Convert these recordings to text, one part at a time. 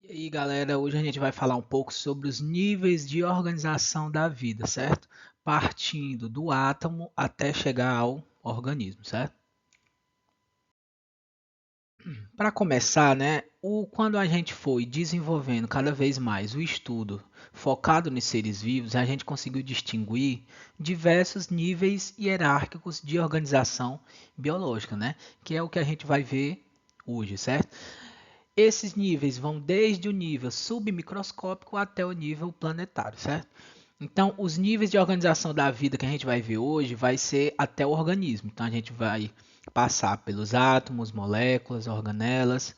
E aí, galera, hoje a gente vai falar um pouco sobre os níveis de organização da vida, certo? Partindo do átomo até chegar ao organismo, certo? Para começar, né, quando a gente foi desenvolvendo cada vez mais o estudo focado nos seres vivos, a gente conseguiu distinguir diversos níveis hierárquicos de organização biológica, né? Que é o que a gente vai ver hoje, certo? Esses níveis vão desde o nível submicroscópico até o nível planetário, certo? Então, os níveis de organização da vida que a gente vai ver hoje vai ser até o organismo. Então, a gente vai passar pelos átomos, moléculas, organelas,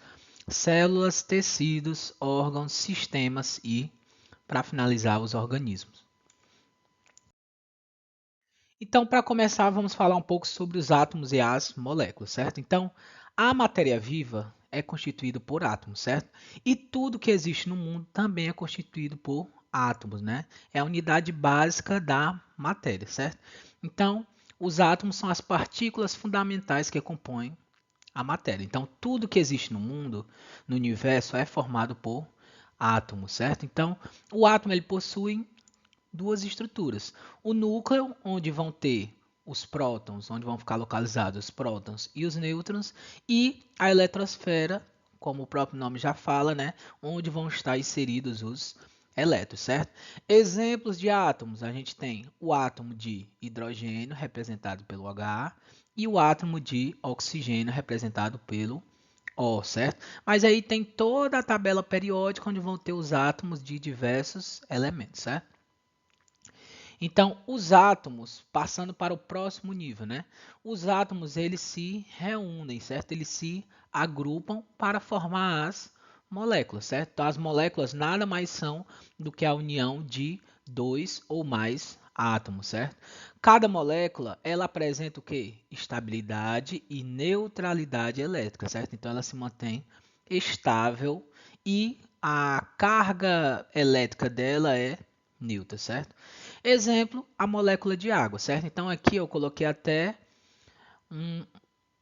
células, tecidos, órgãos, sistemas e, para finalizar, os organismos. Então, para começar, vamos falar um pouco sobre os átomos e as moléculas, certo? Então, a matéria viva é constituída por átomos, certo? E tudo que existe no mundo também é constituído por átomos, né? É a unidade básica da matéria, certo? Então, os átomos são as partículas fundamentais que compõem a matéria. Então, tudo que existe no mundo, no universo, é formado por átomos, certo? Então, o átomo ele possui duas estruturas. O núcleo, onde vão ter os prótons, onde vão ficar localizados os prótons e os nêutrons, e a eletrosfera, como o próprio nome já fala, né, onde vão estar inseridos os elétrons, certo? Exemplos de átomos, a gente tem o átomo de hidrogênio, representado pelo H, e o átomo de oxigênio, representado pelo O, certo? Mas aí tem toda a tabela periódica onde vão ter os átomos de diversos elementos, certo? Então, os átomos, passando para o próximo nível, né? Os átomos eles se reúnem, certo? Eles se agrupam para formar as moléculas, certo? Então, as moléculas nada mais são do que a união de dois ou mais átomos, certo? Cada molécula ela apresenta o que? Estabilidade e neutralidade elétrica, certo? Então, ela se mantém estável e a carga elétrica dela é neutra, certo? Exemplo, a molécula de água, certo? Então aqui eu coloquei até um-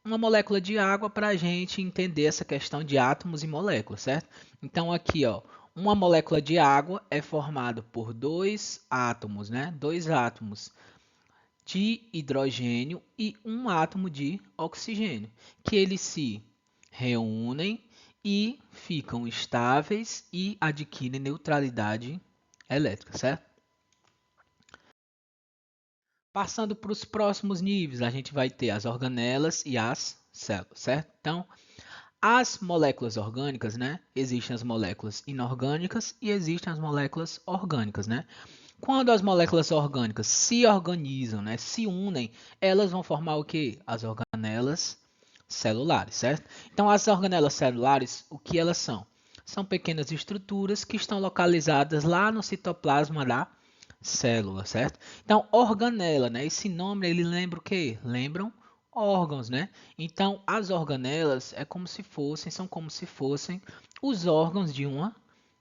uma molécula de água para a gente entender essa questão de átomos e moléculas, certo? Então aqui, ó, uma molécula de água é formada por dois átomos, né? Dois átomos de hidrogênio e um átomo de oxigênio, que eles se reúnem e ficam estáveis e adquirem neutralidade elétrica, certo? Passando para os próximos níveis, a gente vai ter as organelas e as células, certo? Então, as moléculas orgânicas, né? Existem as moléculas inorgânicas e existem as moléculas orgânicas, né? Quando as moléculas orgânicas se organizam, né, se unem, elas vão formar o que? As organelas celulares, certo? Então, as organelas celulares, o que elas são? São pequenas estruturas que estão localizadas lá no citoplasma da célula, certo? Então, organela, né? Esse nome ele lembra o quê? Lembram órgãos, né? Então, as organelas é como se fossem, são como se fossem os órgãos de uma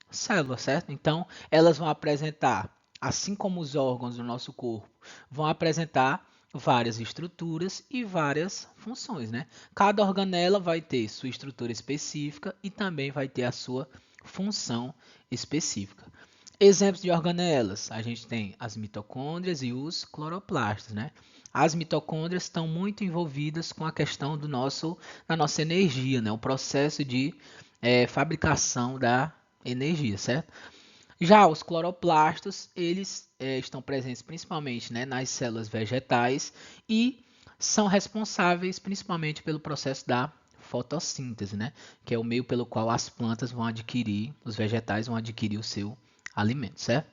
célula, certo? Então, elas vão apresentar, assim como os órgãos do nosso corpo, vão apresentar várias estruturas e várias funções, né? Cada organela vai ter sua estrutura específica e também vai ter a sua função específica. Exemplos de organelas, a gente tem as mitocôndrias e os cloroplastos, né? As mitocôndrias estão muito envolvidas com a questão da nossa energia, né? O processo de fabricação da energia, certo? Já os cloroplastos, eles estão presentes principalmente, né, nas células vegetais e são responsáveis principalmente pelo processo da fotossíntese, né, que é o meio pelo qual as plantas vão adquirir, os vegetais vão adquirir o seu alimento, certo?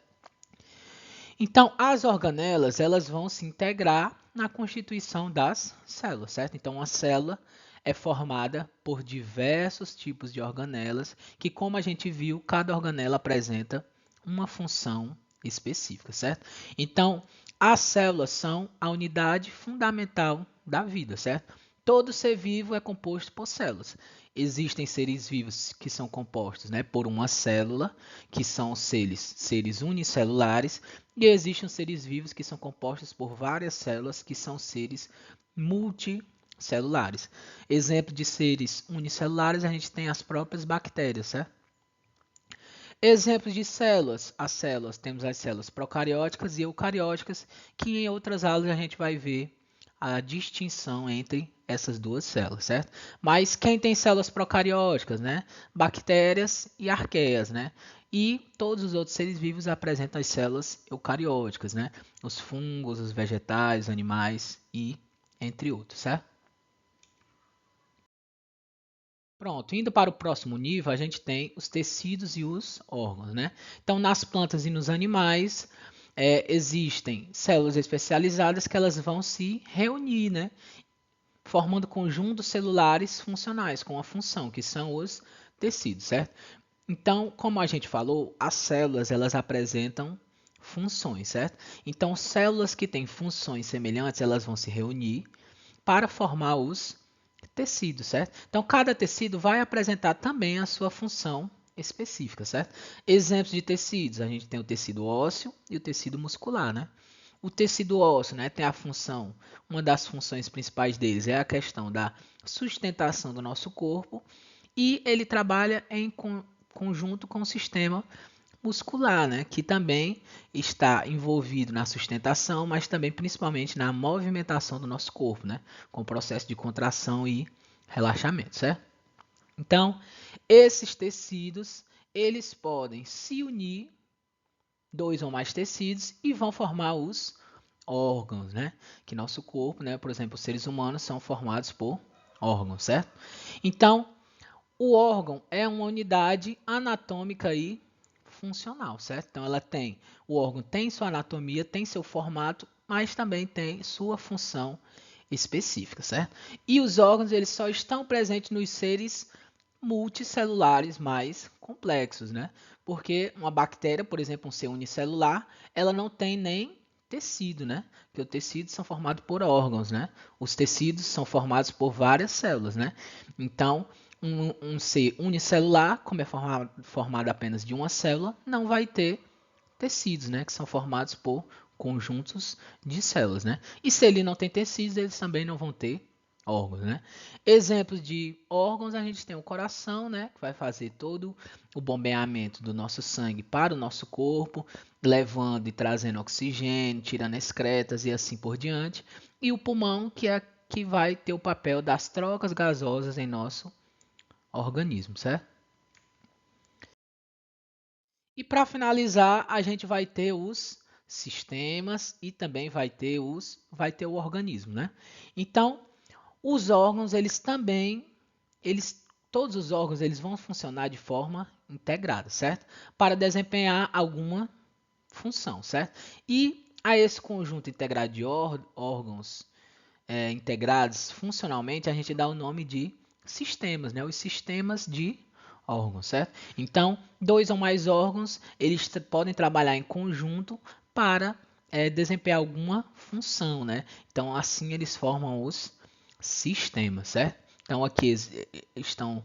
Então, as organelas, elas vão se integrar na constituição das células, certo? Então, a célula é formada por diversos tipos de organelas, que, como a gente viu, cada organela apresenta uma função específica, certo? Então, as células são a unidade fundamental da vida, certo? Todo ser vivo é composto por células. Existem seres vivos que são compostos, né, por uma célula, que são seres unicelulares, e existem os seres vivos que são compostos por várias células, que são seres multicelulares. Exemplo de seres unicelulares, a gente tem as próprias bactérias, certo? Exemplos de células. As células, temos as células procarióticas e eucarióticas, que em outras aulas a gente vai ver a distinção entre essas duas células, certo? Mas quem tem células procarióticas, né? Bactérias e arqueias, né? E todos os outros seres vivos apresentam as células eucarióticas, né? Os fungos, os vegetais, os animais e entre outros, certo? Pronto, indo para o próximo nível, a gente tem os tecidos e os órgãos, né? Então, nas plantas e nos animais, existem células especializadas que elas vão se reunir, né? Formando conjuntos celulares funcionais com a função, que são os tecidos, certo? Então, como a gente falou, as células elas apresentam funções, certo? Então, células que têm funções semelhantes, elas vão se reunir para formar os tecidos, certo? Então, cada tecido vai apresentar também a sua função específica, certo? Exemplos de tecidos, a gente tem o tecido ósseo e o tecido muscular, né? O tecido ósseo, né, tem a função, uma das funções principais deles é a questão da sustentação do nosso corpo e ele trabalha em conjunto com o sistema muscular, né, que também está envolvido na sustentação, mas também principalmente na movimentação do nosso corpo, né, com o processo de contração e relaxamento, certo? Então, esses tecidos, eles podem se unir, dois ou mais tecidos, e vão formar os órgãos, né? Que nosso corpo, né, por exemplo, os seres humanos são formados por órgãos, certo? Então, o órgão é uma unidade anatômica e funcional, certo? Então o órgão tem sua anatomia, tem seu formato, mas também tem sua função específica, certo? E os órgãos eles só estão presentes nos seres multicelulares mais complexos, né? Porque uma bactéria, por exemplo, um ser unicelular, ela não tem nem tecido, né? Porque os tecidos são formados por órgãos, né? Os tecidos são formados por várias células, né? Então, um ser unicelular, como é formado apenas de uma célula, não vai ter tecidos, né? Que são formados por conjuntos de células, né? E se ele não tem tecidos, eles também não vão ter órgãos, né? Exemplos de órgãos, a gente tem o coração, né? Que vai fazer todo o bombeamento do nosso sangue para o nosso corpo, levando e trazendo oxigênio, tirando excretas e assim por diante. E o pulmão, que vai ter o papel das trocas gasosas em nosso organismo, certo? E para finalizar, a gente vai ter os sistemas e também vai ter o organismo, né? Então, os órgãos, eles também, todos os órgãos, eles vão funcionar de forma integrada, certo? Para desempenhar alguma função, certo? E a esse conjunto integrado de órgãos integrados funcionalmente, a gente dá o nome de sistemas, né? Os sistemas de órgãos, certo? Então, dois ou mais órgãos, eles podem trabalhar em conjunto para desempenhar alguma função, né? Então, assim eles formam os sistemas, certo? Então, aqui estão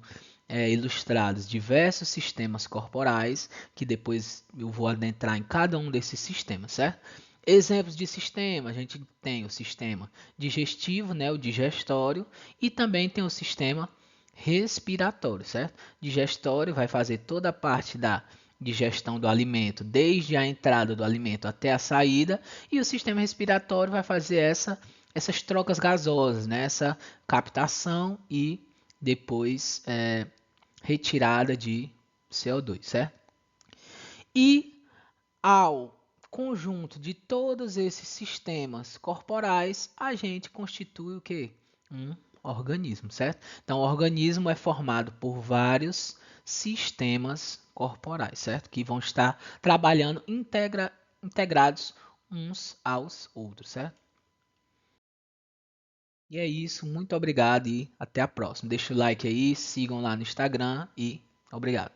ilustrados diversos sistemas corporais, que depois eu vou adentrar em cada um desses sistemas, certo? Exemplos de sistema, a gente tem o sistema digestivo, né, o digestório, e também tem o sistema respiratório, certo? Digestório vai fazer toda a parte da digestão do alimento, desde a entrada do alimento até a saída, e o sistema respiratório vai fazer essas trocas gasosas, né? Essa captação e depois retirada de CO2, certo? E ao conjunto de todos esses sistemas corporais, a gente constitui o que? Um organismo, certo? Então, o organismo é formado por vários sistemas corporais, certo? Que vão estar trabalhando integrados uns aos outros, certo? E é isso, muito obrigado e até a próxima. Deixa o like aí, sigam lá no Instagram e obrigado.